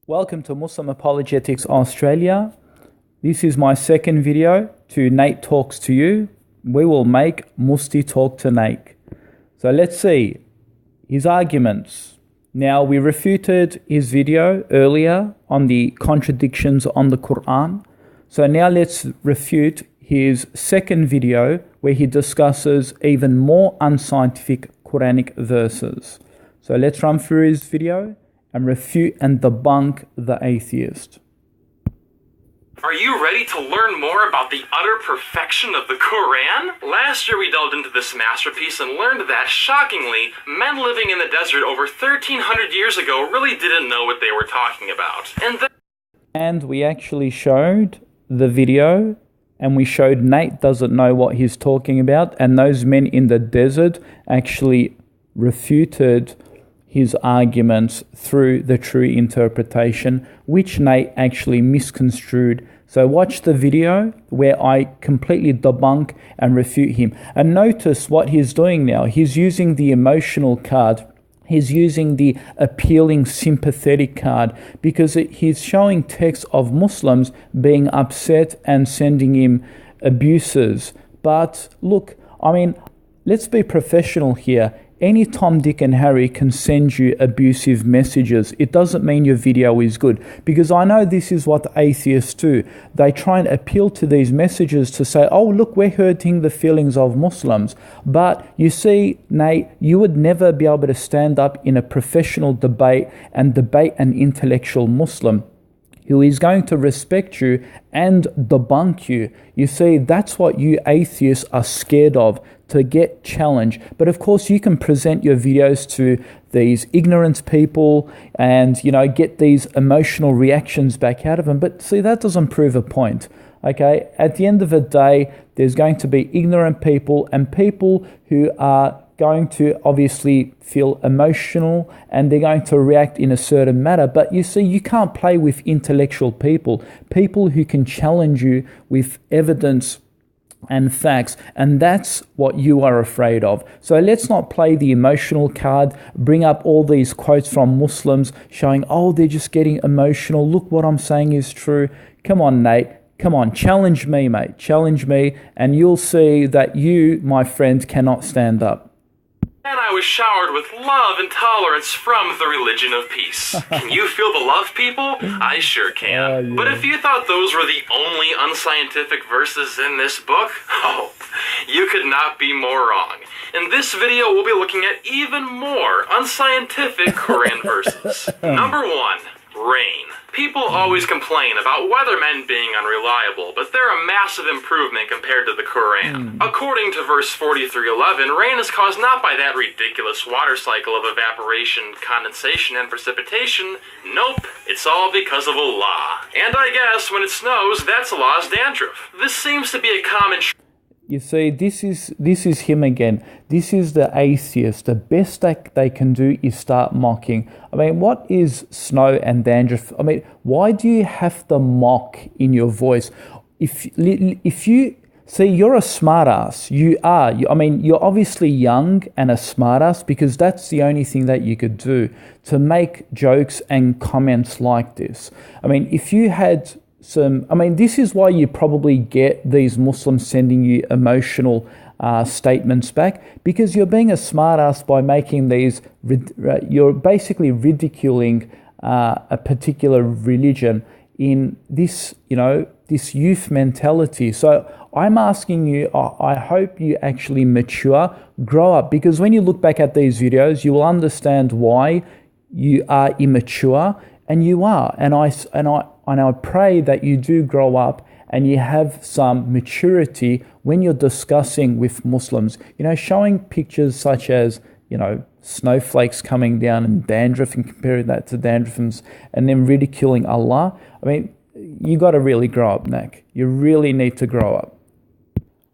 Welcome to Muslim Apologetics Australia. This is my second video to Nate Talks to You. We will make Musti talk to Nate. So let's see his arguments. Now, we refuted his video earlier on the contradictions on the Quran. So now let's refute his second video where he discusses even more unscientific Quranic verses. So let's run through his video and refute and debunk the atheist. Are you ready to learn more about the utter perfection of the Quran? Last year we delved into this masterpiece and learned that, shockingly, men living in the desert over 1,300 years ago really didn't know what they were talking about. And we actually showed the video, and we showed Nate doesn't know what he's talking about, and those men in the desert actually refuted his arguments through the true interpretation, which Nate actually misconstrued. So watch the video where I completely debunk and refute him. And notice what he's doing now. He's using the emotional card. He's using the appealing, sympathetic card because he's showing texts of Muslims being upset and sending him abuses. But look, let's be professional here. Any Tom, Dick and Harry can send you abusive messages. It doesn't mean your video is good, because I know this is what atheists do. They try and appeal to these messages to say, oh, look, we're hurting the feelings of Muslims. But you see, Nate, you would never be able to stand up in a professional debate and debate an intellectual Muslim who is going to respect you and debunk you. You see, that's what you atheists are scared of, to get challenged. But of course, you can present your videos to these ignorant people and, get these emotional reactions back out of them. But see, that doesn't prove a point. Okay, at the end of the day, there's going to be ignorant people and people who are going to obviously feel emotional and they're going to react in a certain manner. But you see, you can't play with intellectual people who can challenge you with evidence and facts, and that's what you are afraid of. So let's not play the emotional card, bring up all these quotes from Muslims showing, oh, they're just getting emotional. Look, what I'm saying is true. Come on, Nate. Come on, challenge me, mate. Challenge me, and you'll see that you, my friend, cannot stand up. And I was showered with love and tolerance from the religion of peace. Can you feel the love, people? I sure can. Yeah. But if you thought those were the only unscientific verses in this book, oh, you could not be more wrong. In this video, we'll be looking at even more unscientific Quran verses. Number 1, rain. People always complain about weathermen being unreliable, but they're a massive improvement compared to the Quran. According to verse 43:11, rain is caused not by that ridiculous water cycle of evaporation, condensation, and precipitation. Nope, it's all because of Allah. And I guess when it snows, that's Allah's dandruff. This seems to be a common You see, this is him again. This is the atheist. The best that they can do is start mocking. What is snow and dandruff? Why do you have to mock in your voice? If you see, you're a smartass. You are. You're obviously young and a smartass because that's the only thing that you could do to make jokes and comments like this. If you had this is why you probably get these Muslims sending you emotional statements back, because you're being a smartass by making these, you're basically ridiculing a particular religion in this, this youth mentality. So I'm asking you, I hope you actually mature, grow up, because when you look back at these videos, you will understand why you are immature, and you are. And I pray that you do grow up and you have some maturity when you're discussing with Muslims. Showing pictures such as, snowflakes coming down and dandruff and comparing that to dandruff and then ridiculing Allah. You got to really grow up, Nick. You really need to grow up.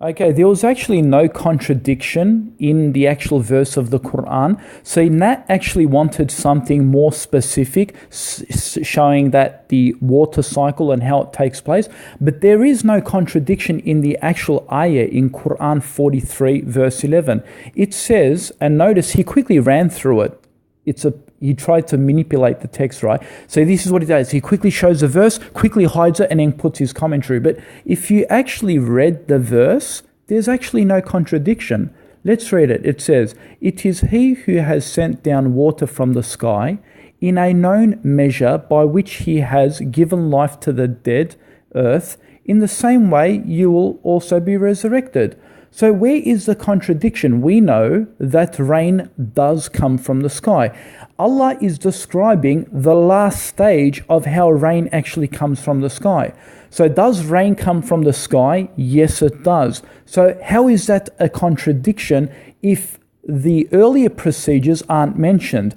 Okay, there was actually no contradiction in the actual verse of the Quran. So Nat actually wanted something more specific, showing that the water cycle and how it takes place. But there is no contradiction in the actual ayah in Quran 43 verse 11. It says, and notice he quickly ran through it. It's he tried to manipulate the text, right? So this is what he does. He quickly shows the verse, quickly hides it, and then puts his commentary. But if you actually read the verse, there's actually no contradiction. Let's read it. It says, "It is he who has sent down water from the sky in a known measure by which he has given life to the dead earth. In the same way, you will also be resurrected." So where is the contradiction? We know that rain does come from the sky. Allah is describing the last stage of how rain actually comes from the sky. So does rain come from the sky? Yes, it does. So how is that a contradiction if the earlier procedures aren't mentioned,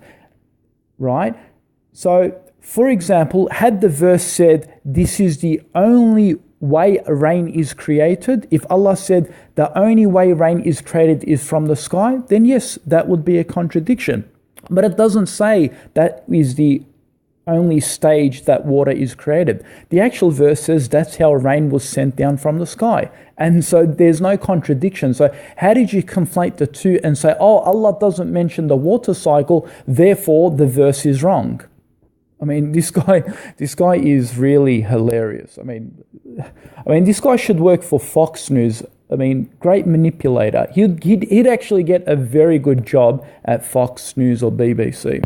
right? So, for example, had the verse said, this is the only way rain is created, if Allah said the only way rain is created is from the sky, then yes, that would be a contradiction. But it doesn't say that is the only stage that water is created. The actual verse says that's how rain was sent down from the sky. And so there's no contradiction. So how did you conflate the two and say, oh, Allah doesn't mention the water cycle, therefore the verse is wrong? I mean, this guy is really hilarious. I mean, this guy should work for Fox News. I mean, great manipulator. He'd actually get a very good job at Fox News or BBC.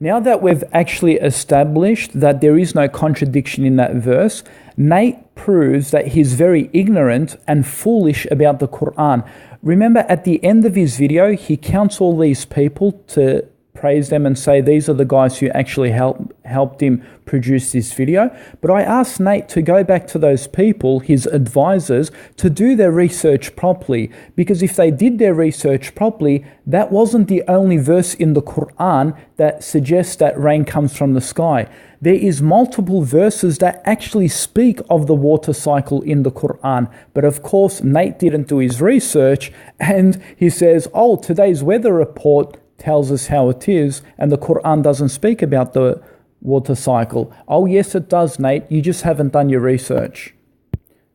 Now that we've actually established that there is no contradiction in that verse, Nate proves that he's very ignorant and foolish about the Quran. Remember, at the end of his video, he counts all these people to praise them and say these are the guys who actually helped him produce this video. But I asked Nate to go back to those people, his advisors, to do their research properly. Because if they did their research properly, that wasn't the only verse in the Quran that suggests that rain comes from the sky. There is multiple verses that actually speak of the water cycle in the Quran. But of course, Nate didn't do his research and he says, oh, today's weather report tells us how it is, and the Quran doesn't speak about the water cycle. Oh, yes, it does, Nate. You just haven't done your research.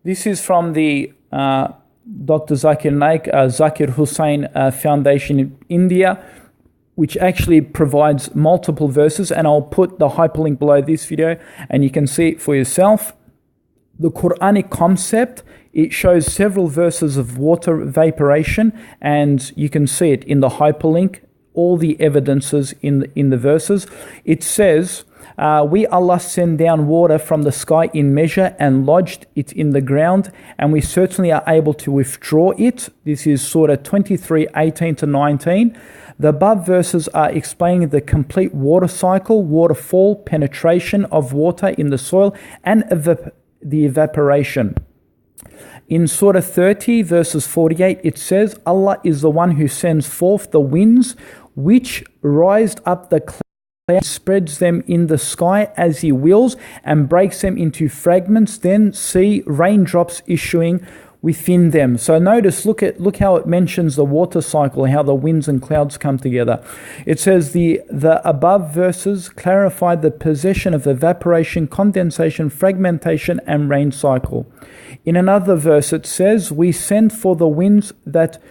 This is from the Dr. Zakir Naik, Zakir Hussain Foundation in India, which actually provides multiple verses, and I'll put the hyperlink below this video, and you can see it for yourself. The Quranic concept, it shows several verses of water evaporation, and you can see it in the hyperlink, all the evidences in the verses. It says, we Allah send down water from the sky in measure and lodged it in the ground, and we certainly are able to withdraw it. This is Surah 23, 18 to 19. The above verses are explaining the complete water cycle, waterfall, penetration of water in the soil, and the evaporation. In Surah 30, verses 48, it says, Allah is the one who sends forth the winds, which rise up the clouds, spreads them in the sky as he wills, and breaks them into fragments, then see raindrops issuing within them. So notice, look how it mentions the water cycle, how the winds and clouds come together. It says the above verses clarify the possession of evaporation, condensation, fragmentation, and rain cycle. In another verse it says, we send for the winds that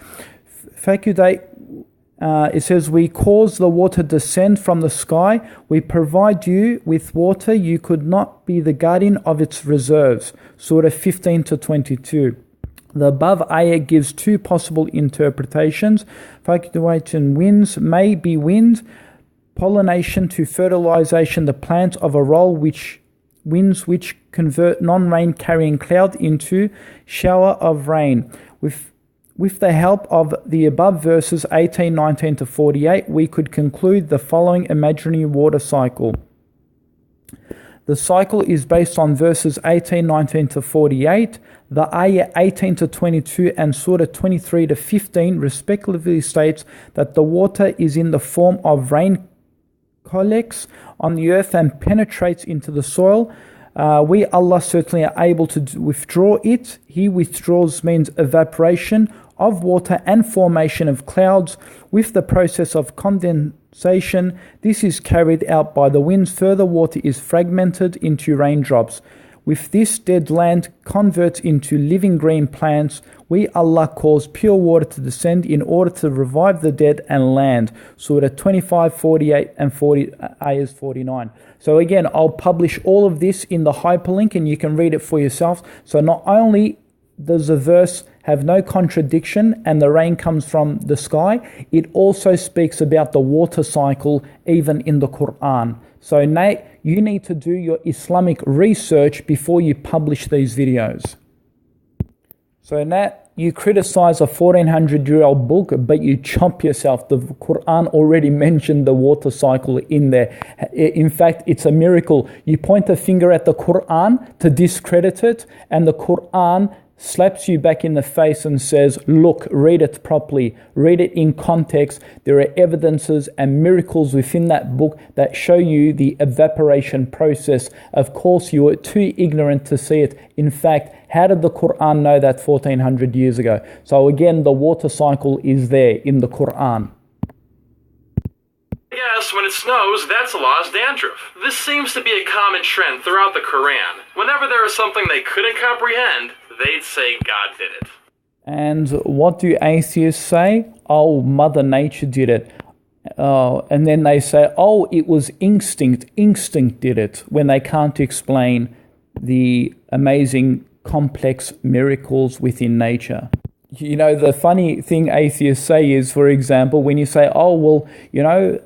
facudate. It says, we cause the water to descend from the sky. We provide you with water. You could not be the guardian of its reserves. Surah 15 to 22. The above ayah gives two possible interpretations. Facudation winds may be wind, pollination to fertilization, the plant of a roll, winds which convert non-rain carrying cloud into shower of rain. With the help of the above verses 18, 19 to 48, we could conclude the following imaginary water cycle. The cycle is based on verses 18, 19 to 48. The ayah 18 to 22 and Surah 23 to 15 respectively states that the water is in the form of rain collects on the earth and penetrates into the soil. We, Allah, certainly are able to withdraw it. He withdraws means evaporation of water and formation of clouds. With the process of condensation, this is carried out by the winds. Further, water is fragmented into raindrops. with this dead land converts into living green plants, we Allah cause pure water to descend in order to revive the dead and land. Surah 25, 48 and 40, ayahs 49. So again, I'll publish all of this in the hyperlink and you can read it for yourself. So not only does the verse have no contradiction and the rain comes from the sky, it also speaks about the water cycle even in the Quran. So Nate, you need to do your Islamic research before you publish these videos. So Nat, you criticize a 1400-year-old book, but you chomp yourself. The Quran already mentioned the water cycle in there. In fact, it's a miracle. You point a finger at the Quran to discredit it, and the Quran slaps you back in the face and says, look, read it properly, read it in context. There are evidences and miracles within that book that show you the evaporation process. Of course, you were too ignorant to see it. In fact, how did the Quran know that 1400 years ago? So again, the water cycle is there in the Quran. Yes, when it snows, that's Allah's dandruff. This seems to be a common trend throughout the Quran. Whenever there is something they couldn't comprehend, they'd say God did it. And what do atheists say? Oh, Mother Nature did it. And then they say, oh, it was instinct. Instinct did it, when they can't explain the amazing, complex miracles within nature. You know, the funny thing atheists say is, for example, when you say, oh, well, you know,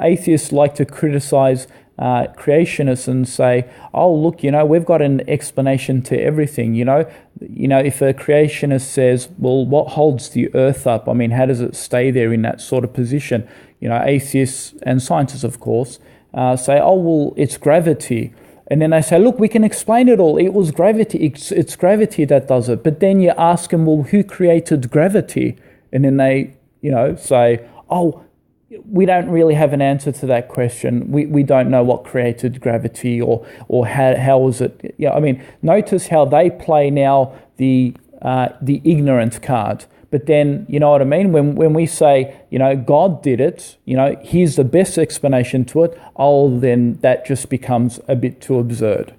atheists like to criticize creationists and say, oh, look, you know, we've got an explanation to everything. You know, if a creationist says, well, what holds the earth up? I mean, how does it stay there in that sort of position? You know, atheists and scientists, of course, say, oh, well, it's gravity. And then they say, look, we can explain it all. It was gravity. It's gravity that does it. But then you ask them, well, who created gravity? And then they, you know, say, oh, we don't really have an answer to that question. We don't know what created gravity or how was it. Yeah, I mean, notice how they play now the ignorant card. But then, you know what I mean? When we say, you know, God did it, you know, here's the best explanation to it, oh, then that just becomes a bit too absurd.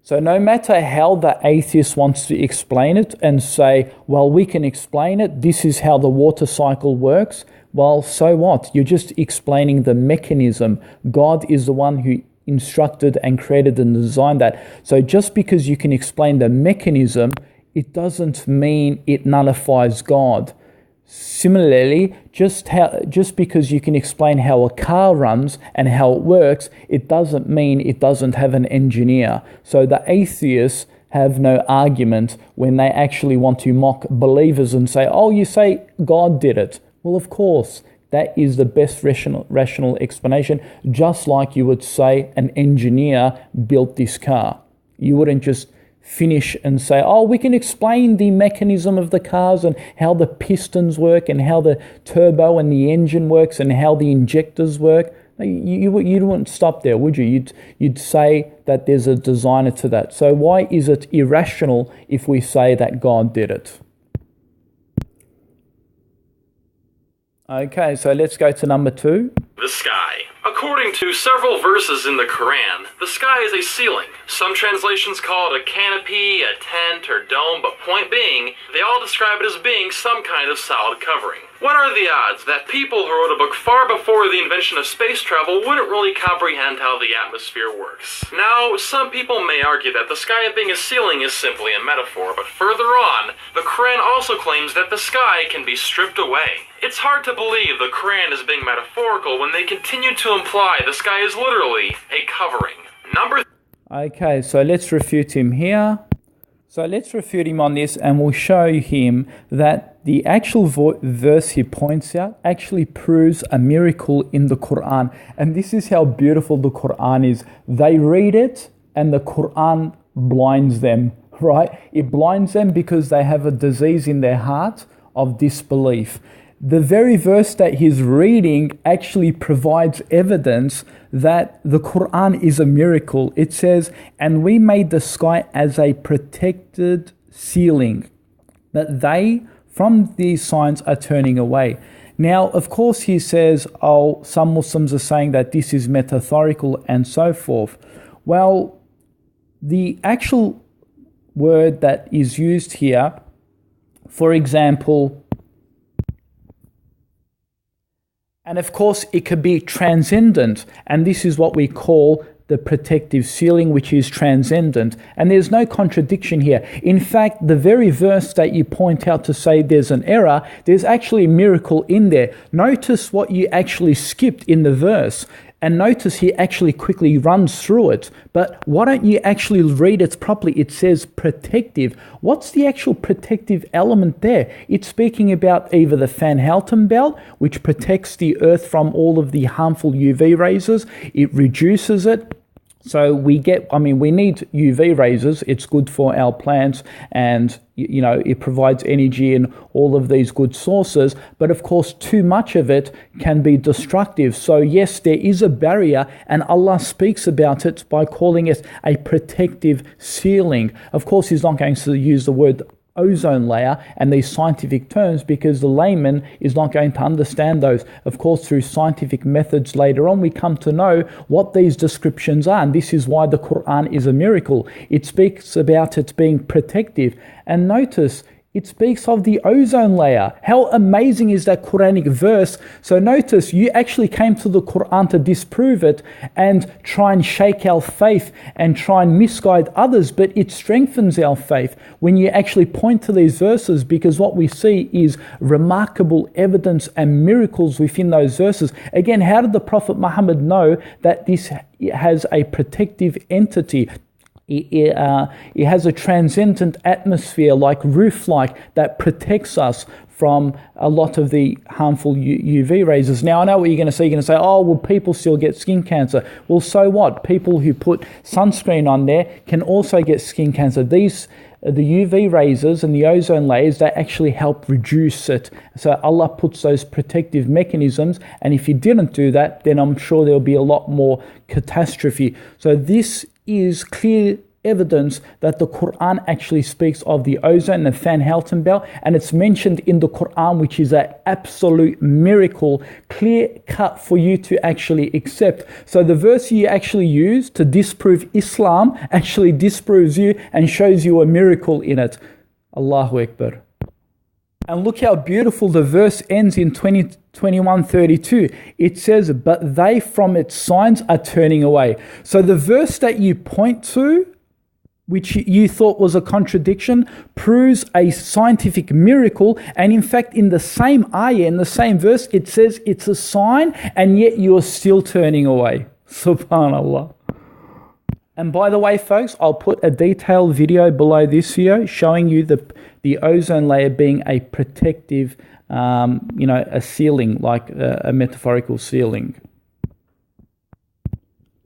So no matter how the atheist wants to explain it and say, well, we can explain it, this is how the water cycle works, well, so what? You're just explaining the mechanism. God is the one who instructed and created and designed that. So just because you can explain the mechanism, it doesn't mean it nullifies God. Similarly, just because you can explain how a car runs and how it works, it doesn't mean it doesn't have an engineer. So the atheists have no argument when they actually want to mock believers and say, oh, you say God did it. Well, of course, that is the best rational explanation, just like you would say an engineer built this car. You wouldn't just finish and say, oh, we can explain the mechanism of the cars and how the pistons work and how the turbo and the engine works and how the injectors work. You wouldn't stop there, would you? You'd say that there's a designer to that. So why is it irrational if we say that God did it? Okay, so let's go to number 2. The sky. According to several verses in the Quran, the sky is a ceiling. Some translations call it a canopy, a tent, or dome, but point being, they all describe it as being some kind of solid covering. What are the odds that people who wrote a book far before the invention of space travel wouldn't really comprehend how the atmosphere works? Now, some people may argue that the sky being a ceiling is simply a metaphor, but further on, the Quran also claims that the sky can be stripped away. It's hard to believe the Quran is being metaphorical when they continue to imply the sky is literally a covering. Okay, so let's refute him here. So let's refute him on this, and we'll show him that the actual verse he points out actually proves a miracle in the Quran. And this is how beautiful the Quran is. They read it, and the Quran blinds them, right? It blinds them because they have a disease in their heart of disbelief. The very verse that he's reading actually provides evidence that the Quran is a miracle. It says, and we made the sky as a protected ceiling, that they from these signs are turning away. Now, of course, he says, oh, some Muslims are saying that this is metaphorical and so forth. Well, the actual word that is used here, for example, and of course it could be transcendent, and this is what we call the protective ceiling, which is transcendent. And there's no contradiction here. In fact, the very verse that you point out to say there's an error, there's actually a miracle in there. Notice what you actually skipped in the verse. And notice he actually quickly runs through it. But why don't you actually read it properly? It says protective. What's the actual protective element there? It's speaking about either the Van Houten belt, which protects the earth from all of the harmful UV rays. It reduces it. So we need UV rays. It's good for our plants, and it provides energy and all of these good sources. But of course, too much of it can be destructive. So yes, there is a barrier, and Allah speaks about it by calling it a protective ceiling. Of course, He's not going to use the word ozone layer and these scientific terms, because the layman is not going to understand those. Of course, through scientific methods later on, we come to know what these descriptions are, and this is why the Quran is a miracle. It speaks about it being protective, and notice it speaks of the ozone layer. How amazing is that Quranic verse? So notice, you actually came to the Quran to disprove it and try and shake our faith and try and misguide others, but it strengthens our faith when you actually point to these verses, because what we see is remarkable evidence and miracles within those verses. Again, how did the Prophet Muhammad know that this has a protective entity? It has a transcendent atmosphere, like roof-like, that protects us from a lot of the harmful UV rays. Now, I know what you're going to say. You're going to say, oh, well, people still get skin cancer. Well, so what? People who put sunscreen on there can also get skin cancer. The UV rays and the ozone layers, they actually help reduce it. So Allah puts those protective mechanisms, and if He didn't do that, then I'm sure there'll be a lot more catastrophe. So this is clear evidence that the Quran actually speaks of the ozone and the Van Houten belt, and it's mentioned in the Quran, which is an absolute miracle, clear cut for you to actually accept. So the verse you actually use to disprove Islam actually disproves you and shows you a miracle in it. Allahu Akbar. And look how beautiful the verse ends in 21:32. It says, but they from its signs are turning away. So the verse that you point to, which you thought was a contradiction, proves a scientific miracle. And in fact, in the same ayah, in the same verse, it says it's a sign, and yet you are still turning away. Subhanallah. And by the way, folks, I'll put a detailed video below this video showing you the ozone layer being a protective, a ceiling, like a metaphorical ceiling.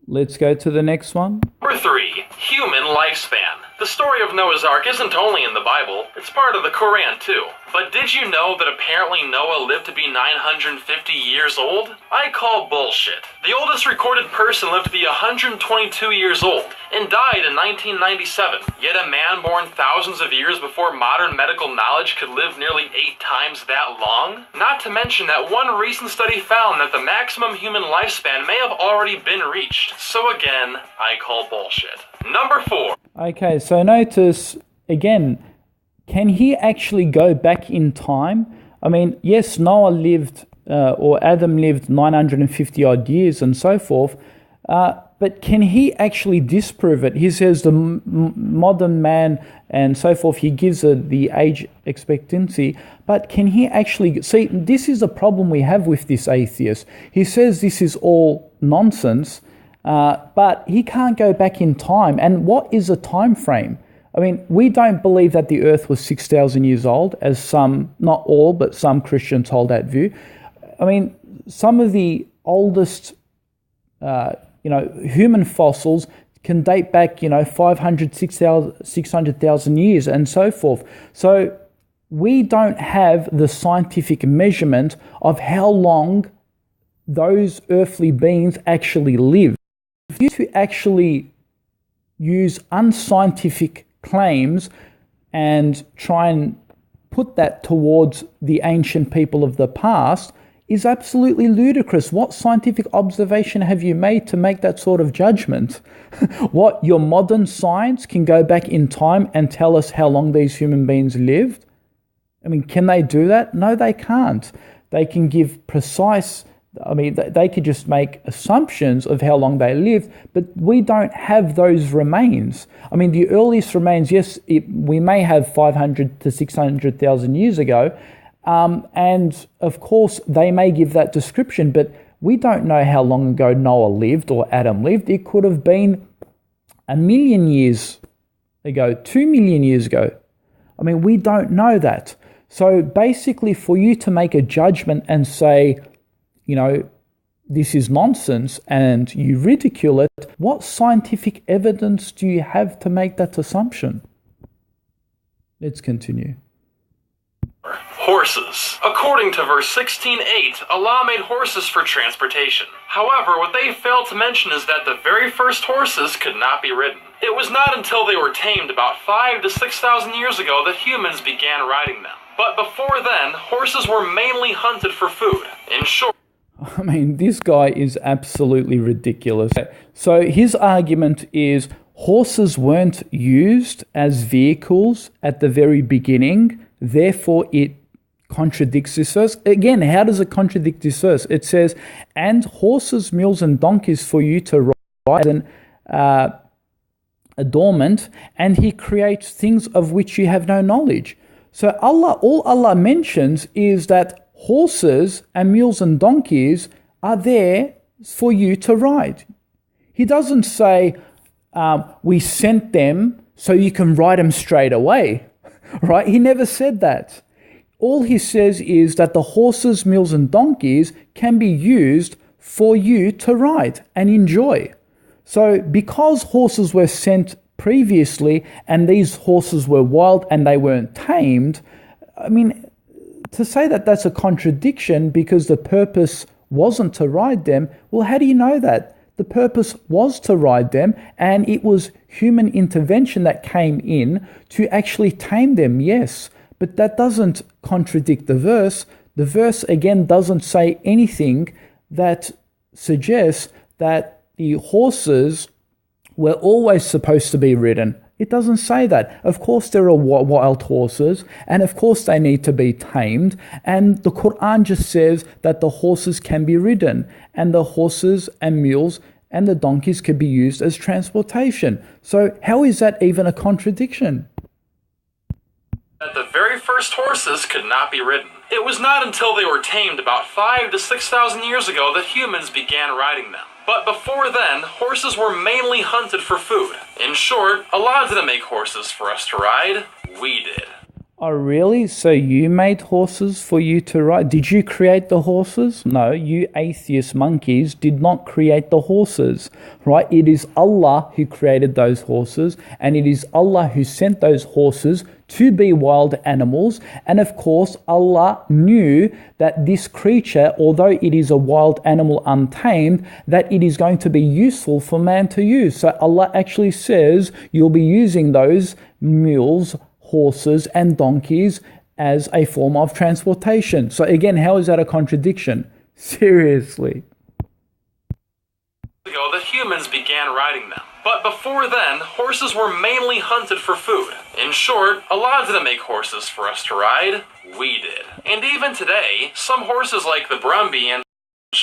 Let's go to the next one. Number 3, human lifespan. The story of Noah's Ark isn't only in the Bible, it's part of the Quran too. But did you know that apparently Noah lived to be 950 years old? I call bullshit. The oldest recorded person lived to be 122 years old and died in 1997. Yet a man born thousands of years before modern medical knowledge could live nearly 8 times that long? Not to mention that one recent study found that the maximum human lifespan may have already been reached. So again, I call bullshit. Number 4. Okay, so notice, again, can he actually go back in time? I mean, yes, Noah lived, or Adam lived 950 odd years and so forth, but can he actually disprove it? He says the modern man and so forth, he gives the age expectancy, but can he actually, see, this is the problem we have with this atheist. He says this is all nonsense, but he can't go back in time. And what is a time frame? I mean, we don't believe that the earth was 6,000 years old, as some, not all, but some Christians hold that view. I mean, some of the oldest, human fossils can date back, 500, 600,000 years and so forth. So we don't have the scientific measurement of how long those earthly beings actually live. If you to actually use unscientific claims and try and put that towards the ancient people of the past, is absolutely ludicrous. What scientific observation have you made to make that sort of judgment? What, your modern science can go back in time and tell us how long these human beings lived? I mean, can they do that? No, they can't. They can give precise, they could just make assumptions of how long they lived, but we don't have those remains. I mean, the earliest remains, yes, we may have 500 to 600,000 years ago, and of course they may give that description, but we don't know how long ago Noah lived or Adam lived. It could have been 1 million years ago, 2 million years ago. I mean, we don't know that. So basically, for you to make a judgment and say, this is nonsense and you ridicule it, what scientific evidence do you have to make that assumption? Let's continue. Horses. According to verse 16:8, Allah made horses for transportation. However, what they fail to mention is that the very first horses could not be ridden. It was not until they were tamed about 5,000 to 6,000 years ago that humans began riding them. But before then, horses were mainly hunted for food. In short, I mean, this guy is absolutely ridiculous. So his argument is horses weren't used as vehicles at the very beginning, therefore it contradicts this verse. Again, how does it contradict this verse? It says, and horses, mules, and donkeys for you to ride and adornment, and he creates things of which you have no knowledge. So all Allah mentions is that horses and mules and donkeys are there for you to ride. He doesn't say, we sent them so you can ride them straight away, right? He never said that. All he says is that the horses, mules, and donkeys can be used for you to ride and enjoy. So because horses were sent previously and these horses were wild and they weren't tamed, I mean, to say that that's a contradiction because the purpose wasn't to ride them, well, how do you know that? The purpose was to ride them, and it was human intervention that came in to actually tame them, yes. But that doesn't contradict the verse. The verse, again, doesn't say anything that suggests that the horses were always supposed to be ridden. It doesn't say that. Of course there are wild horses, and of course they need to be tamed, and the Quran just says that the horses can be ridden, and the horses and mules and the donkeys could be used as transportation. So how is that even a contradiction? That the very first horses could not be ridden. It was not until they were tamed about 5,000 to 6,000 years ago that humans began riding them. But before then, horses were mainly hunted for food. In short, Allah didn't make horses for us to ride, we did. Oh, really? So you made horses for you to ride? Did you create the horses? No, you atheist monkeys did not create the horses, right? It is Allah who created those horses, and it is Allah who sent those horses to be wild animals. And of course, Allah knew that this creature, although it is a wild animal untamed, that it is going to be useful for man to use. So Allah actually says you'll be using those mules, horses and donkeys as a form of transportation. So again, how is that a contradiction? Seriously. Ago that humans began riding them. But before then, horses were mainly hunted for food. In short, Allah didn't make horses for us to ride, we did. And even today, some horses like the Brumby and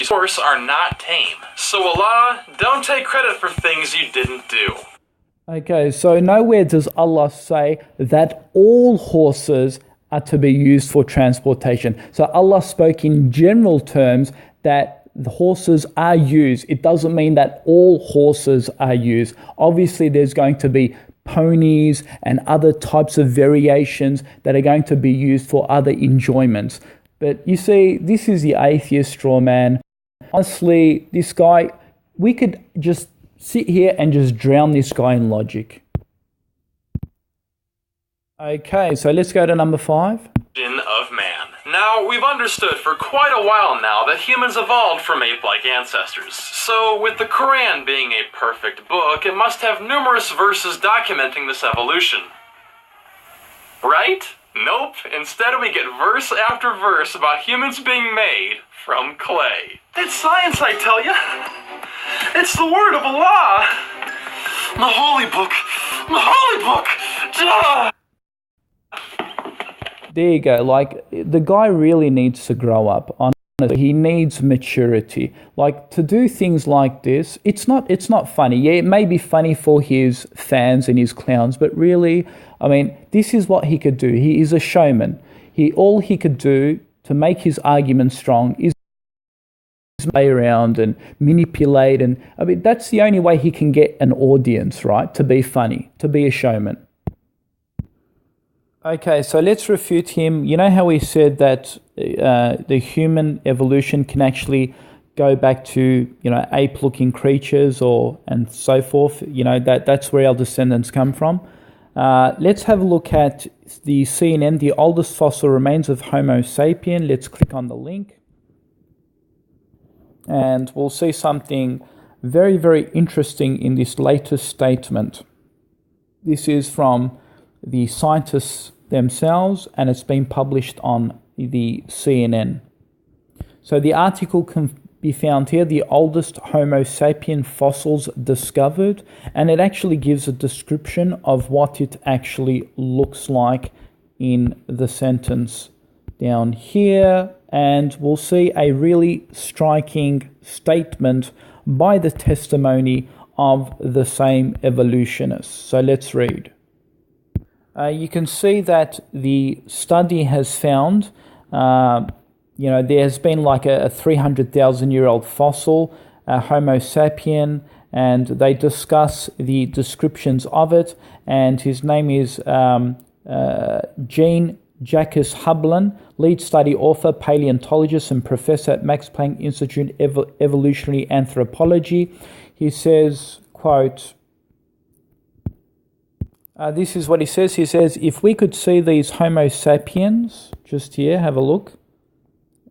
horse are not tame. So Allah, don't take credit for things you didn't do. Okay, so nowhere does Allah say that all horses are to be used for transportation. So Allah spoke in general terms that the horses are used. It doesn't mean that all horses are used. Obviously, there's going to be ponies and other types of variations that are going to be used for other enjoyments. But you see, this is the atheist straw man. Honestly, this guy, we could just sit here and just drown this guy in logic. Okay, so let's go to number 5. Of man. Now, we've understood for quite a while now that humans evolved from ape-like ancestors. So, with the Quran being a perfect book, it must have numerous verses documenting this evolution. Right? Nope, instead we get verse after verse about humans being made from clay. It's science, I tell ya. It's the word of Allah. The holy book. The holy book. Duh. There you go. Like, the guy really needs to grow up. Honestly, he needs maturity. Like, to do things like this, it's not funny. Yeah, it may be funny for his fans and his clowns, but really, I mean, this is what he could do. He is a showman. All he could do to make his argument strong is play around and manipulate, and I mean, that's the only way he can get an audience, right? To be funny, to be a showman. Okay, so let's refute him. You know how we said that the human evolution can actually go back to, ape-looking creatures and so forth. That's where our descendants come from. Let's have a look at the CNN, the oldest fossil remains of Homo sapien. Let's click on the link. And we'll see something very, very interesting in this latest statement. This is from the scientists themselves, and it's been published on the CNN. So the article can be found here, the oldest Homo sapien fossils discovered, and it actually gives a description of what it actually looks like in the sentence down here, and we'll see a really striking statement by the testimony of the same evolutionists. So let's read. You can see that the study has found, there has been like a 300,000-year-old fossil, Homo sapien, and they discuss the descriptions of it, and his name is Jean Jacques Hublin, lead study author, paleontologist, and professor at Max Planck Institute Evolutionary Anthropology. He says, quote, this is what he says. He says, if we could see these Homo sapiens, just here, have a look,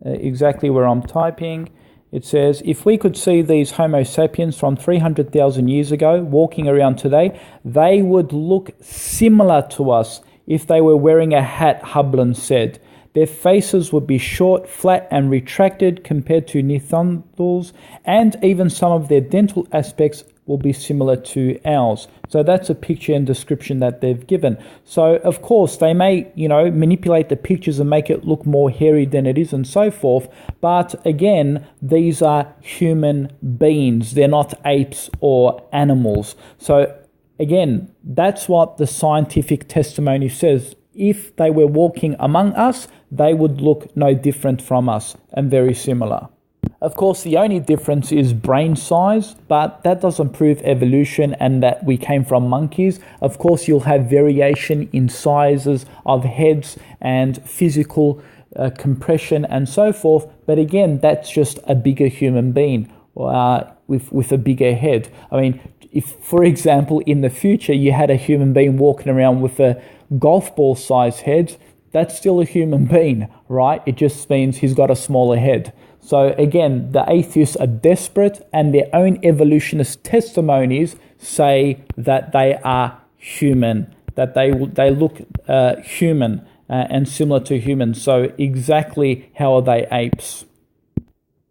exactly where I'm typing. It says, if we could see these Homo sapiens from 300,000 years ago walking around today, they would look similar to us if they were wearing a hat, Hublin said. Their faces would be short, flat, and retracted compared to Neanderthals, and even some of their dental aspects will be similar to ours. So that's a picture and description that they've given. So, of course, they may, manipulate the pictures and make it look more hairy than it is and so forth. But again, these are human beings. They're not apes or animals. So, again, that's what the scientific testimony says. If they were walking among us, they would look no different from us and very similar. Of course, the only difference is brain size, but that doesn't prove evolution and that we came from monkeys. Of course, you'll have variation in sizes of heads and physical compression and so forth. But again, that's just a bigger human being with a bigger head. I mean, if, for example, in the future, you had a human being walking around with a golf ball size head, that's still a human being, right? It just means he's got a smaller head. So again, the atheists are desperate, and their own evolutionist testimonies say that they are human, that they look human and similar to humans. So exactly how are they apes?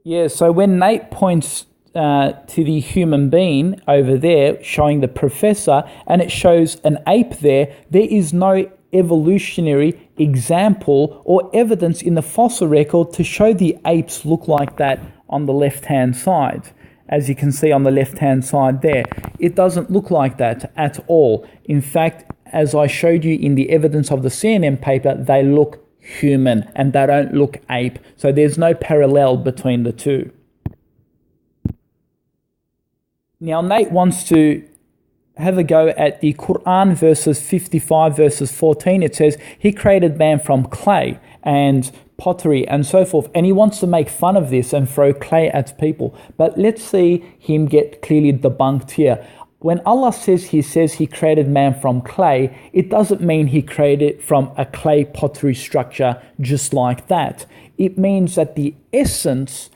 Yeah, so when Nate points to the human being over there, showing the professor, and it shows an ape there is no evolutionary example or evidence in the fossil record to show the apes look like that on the left-hand side. As you can see on the left-hand side there, it doesn't look like that at all. In fact, as I showed you in the evidence of the CNN paper, they look human and they don't look ape. So there's no parallel between the two. Now, Nate wants to have a go at the Quran verses 55 verses 14. It says, he created man from clay and pottery and so forth. And he wants to make fun of this and throw clay at people. But let's see him get clearly debunked here. When Allah says he created man from clay, it doesn't mean he created it from a clay pottery structure just like that. It means that the essence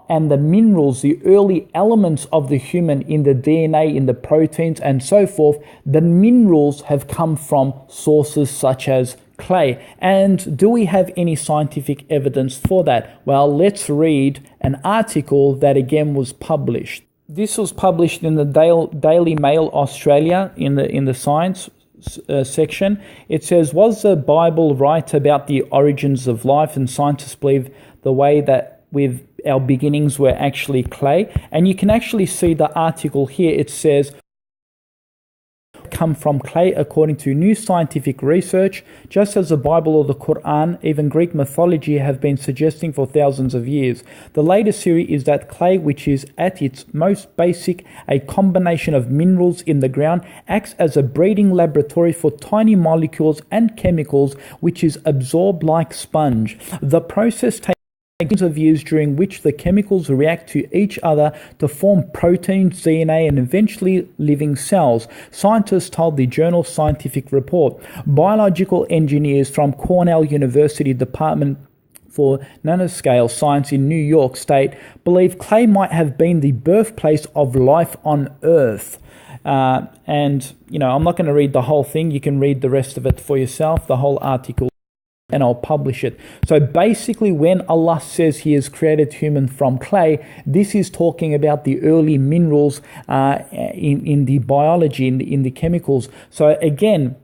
and the minerals, the early elements of the human in the DNA, in the proteins and so forth, the minerals have come from sources such as clay. And do we have any scientific evidence for that? Well, let's read an article that again was published. This was published in the Daily Mail Australia in the science section. It says, was the Bible right about the origins of life? And scientists believe the way that with our beginnings were actually clay. And you can actually see the article here. It says, come from clay according to new scientific research, just as the Bible or the Quran, even Greek mythology, have been suggesting for thousands of years. The latest theory is that clay, which is at its most basic a combination of minerals in the ground, acts as a breeding laboratory for tiny molecules and chemicals which is absorbed like sponge. The process takes millions of years, during which the chemicals react to each other to form proteins, DNA, and eventually living cells. Scientists told the journal Scientific report. Biological engineers from Cornell University Department for Nanoscale Science in New York State believe clay might have been the birthplace of life on Earth. And, I'm not going to read the whole thing. You can read the rest of it for yourself, the whole article, and I'll publish it. So basically, when Allah says He has created human from clay, this is talking about the early minerals in the biology, in the chemicals. So again,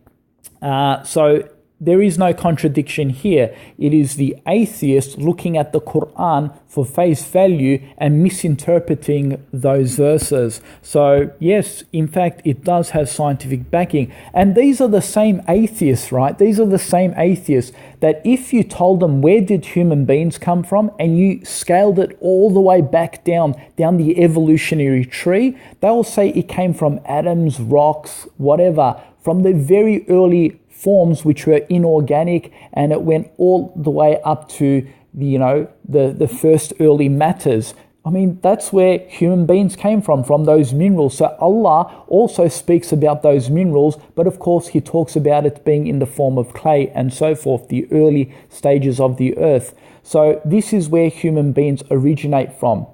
there is no contradiction here. It is the atheist looking at the Quran for face value and misinterpreting those verses. So yes, in fact, it does have scientific backing. And these are the same atheists, right? These are the same atheists that if you told them where did human beings come from and you scaled it all the way back down the evolutionary tree, they will say it came from atoms, rocks, whatever, from the very early forms which were inorganic, and it went all the way up to the first early matters. I mean, that's where human beings came from those minerals. So Allah also speaks about those minerals, but of course He talks about it being in the form of clay and so forth, the early stages of the earth. So this is where human beings originate from,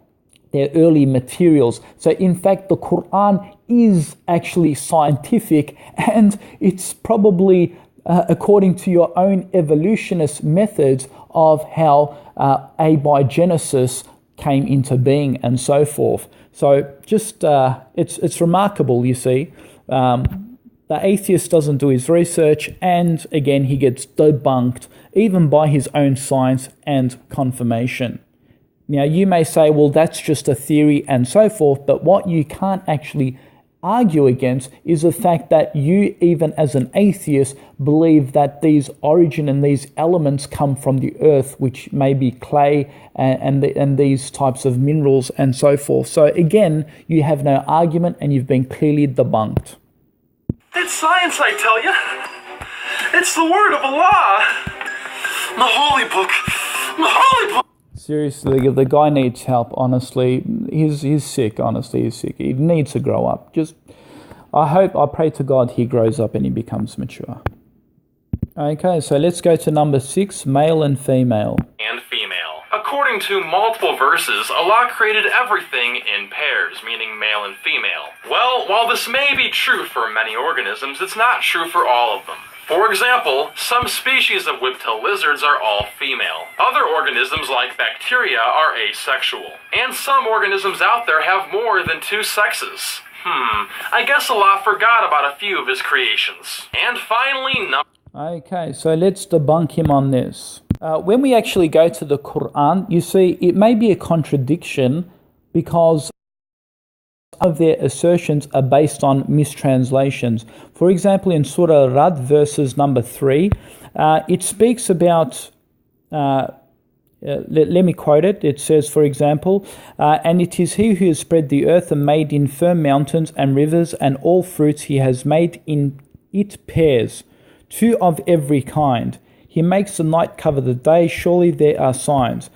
their early materials. So in fact, the Quran is actually scientific, and it's probably according to your own evolutionist methods of how abiogenesis came into being and so forth. So just it's remarkable, you see. The atheist doesn't do his research, and again he gets debunked even by his own science and confirmation. Now, you may say, well, that's just a theory and so forth, but what you can't actually argue against is the fact that you, even as an atheist, believe that these origin and these elements come from the earth, which may be clay and these types of minerals and so forth. So again, you have no argument and you've been clearly debunked. It's science, I tell you. It's the word of Allah. The holy book. The holy book. Seriously, the guy needs help, honestly. He's sick, honestly, he's sick. He needs to grow up. I pray to God he grows up and he becomes mature. Okay, so let's go to number 6, male and female. And female. According to multiple verses, Allah created everything in pairs, meaning male and female. Well, while this may be true for many organisms, it's not true for all of them. For example, some species of whiptail lizards are all female. Other organisms like bacteria are asexual. And some organisms out there have more than 2 sexes. I guess Allah forgot about a few of His creations. And finally, Okay, so let's debunk him on this. When we actually go to the Quran, you see, it may be a contradiction because of their assertions are based on mistranslations. For example, in Surah Rad, verses number 3, it speaks about, let me quote it. It says, for example, and it is He who has spread the earth and made in firm mountains and rivers and all fruits. He has made in it pairs, 2 of every kind. He makes the night cover the day. Surely there are signs.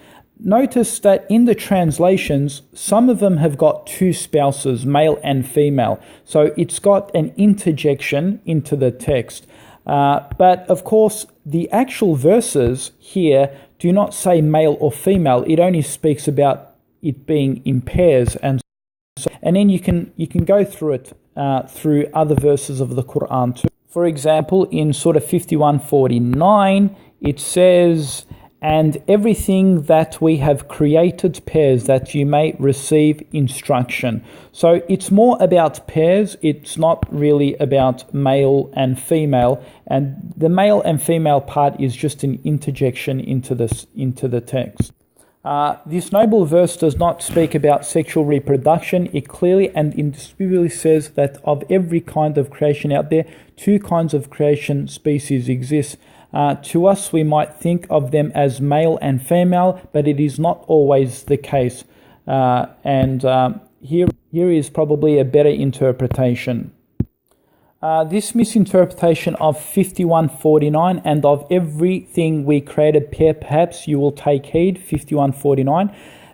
Notice that in the translations, some of them have got 2 spouses, male and female. So it's got an interjection into the text. But of course, the actual verses here do not say male or female. It only speaks about it being in pairs. And then you can go through it through other verses of the Quran too. For example, in Surah 51:49, it says, "And everything that we have created pairs, that you may receive instruction." So it's more about pairs. It's not really about male and female. And the male and female part is just an interjection into the text. This noble verse does not speak about sexual reproduction. It clearly and indisputably says that of every kind of creation out there, two kinds of creation species exist. To us, we might think of them as male and female, but it is not always the case. Here is probably a better interpretation. This misinterpretation of 51:49 and of everything we created pair, perhaps you will take heed, 51:49.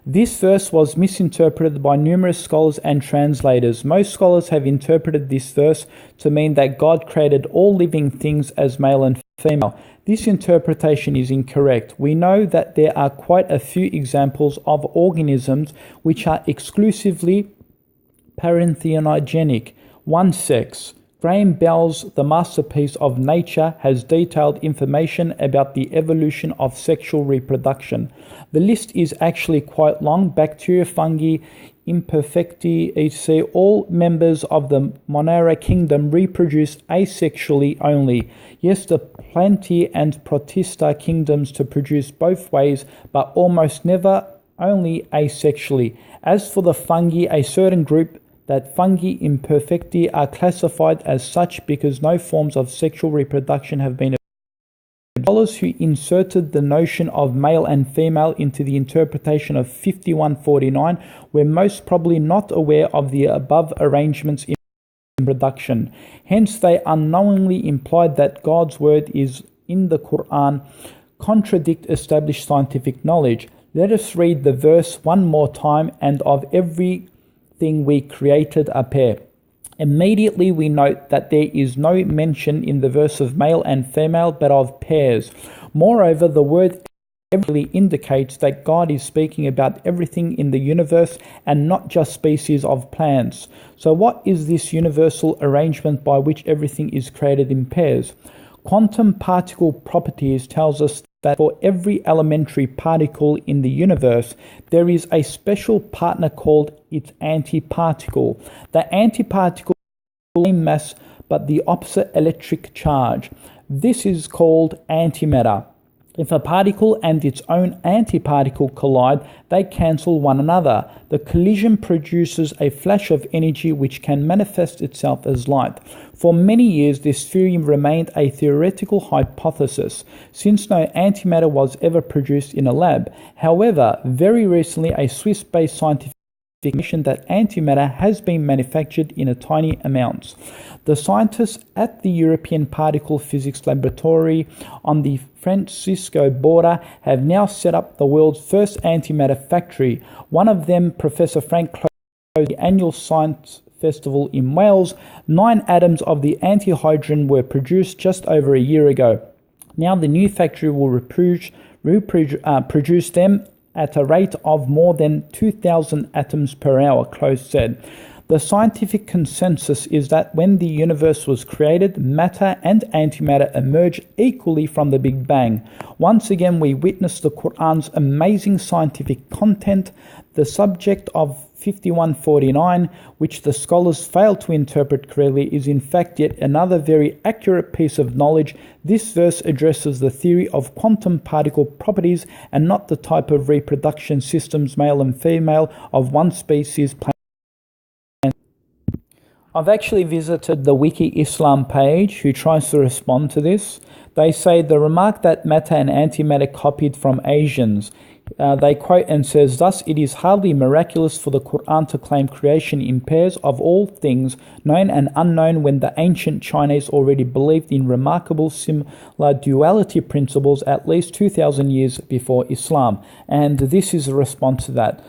This verse was misinterpreted by numerous scholars and translators. Most scholars have interpreted this verse to mean that God created all living things as male and female. This interpretation is incorrect. We know that there are quite a few examples of organisms which are exclusively parthenogenetic, one sex. Graham Bell's The Masterpiece of Nature has detailed information about the evolution of sexual reproduction. The list is actually quite long. Bacteria, fungi, imperfecti, etc. All members of the Monera kingdom reproduce asexually only. Yes, the Plantae and Protista kingdoms to produce both ways, but almost never only asexually. As for the fungi, a certain group that fungi imperfecti are classified as such because no forms of sexual reproduction have been. Scholars who inserted the notion of male and female into the interpretation of 51:49 were most probably not aware of the above arrangements in production. Hence, they unknowingly implied that God's word is in the Quran contradict established scientific knowledge. Let us read the verse one more time, "And of everything we created a pair." Immediately we note that there is no mention in the verse of male and female, but of pairs. Moreover, the word every indicates that God is speaking about everything in the universe and not just species of plants. So what is this universal arrangement by which everything is created in pairs? Quantum particle properties tells us that for every elementary particle in the universe, there is a special partner called its antiparticle. The antiparticle has the same mass but the opposite electric charge. This is called antimatter. If a particle and its own antiparticle collide, they cancel one another. The collision produces a flash of energy which can manifest itself as light. For many years, this theory remained a theoretical hypothesis, since no antimatter was ever produced in a lab. However, very recently, a Swiss-based scientific mentioned that antimatter has been manufactured in a tiny amounts. The scientists at the European Particle Physics Laboratory on the Francisco border have now set up the world's first antimatter factory. One of them, Professor Frank Close, the annual science festival in Wales, 9 atoms of the antihydrogen were produced just over a year ago. Now the new factory will produce them at a rate of more than 2,000 atoms per hour, Close said. The scientific consensus is that when the universe was created, matter and antimatter emerged equally from the Big Bang. Once again, we witness the Quran's amazing scientific content. The subject of 51:49, which the scholars fail to interpret correctly, is in fact yet another very accurate piece of knowledge. This verse addresses the theory of quantum particle properties and not the type of reproduction systems, male and female, of one species. I've actually visited the Wiki Islam page who tries to respond to this. They say the remark that matter and antimatter copied from Asians. They quote and says, "Thus it is hardly miraculous for the Quran to claim creation in pairs of all things, known and unknown, when the ancient Chinese already believed in remarkable similar duality principles at least 2,000 years before Islam." And this is a response to that.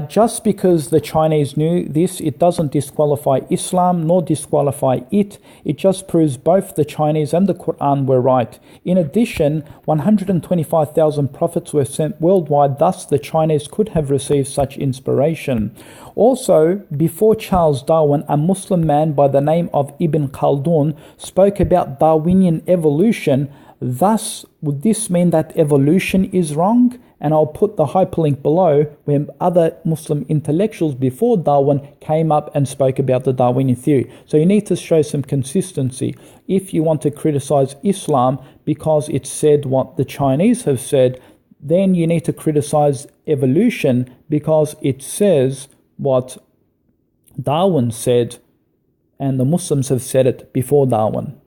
Just because the Chinese knew this, it doesn't disqualify Islam nor disqualify it. It just proves both the Chinese and the Quran were right. In addition, 125,000 prophets were sent worldwide, thus the Chinese could have received such inspiration. Also, before Charles Darwin, a Muslim man by the name of Ibn Khaldoon spoke about Darwinian evolution. Thus, would this mean that evolution is wrong? And I'll put the hyperlink below where other Muslim intellectuals before Darwin came up and spoke about the Darwinian theory. So you need to show some consistency. If you want to criticize Islam because it said what the Chinese have said, then you need to criticize evolution because it says what Darwin said, and the Muslims have said it before Darwin.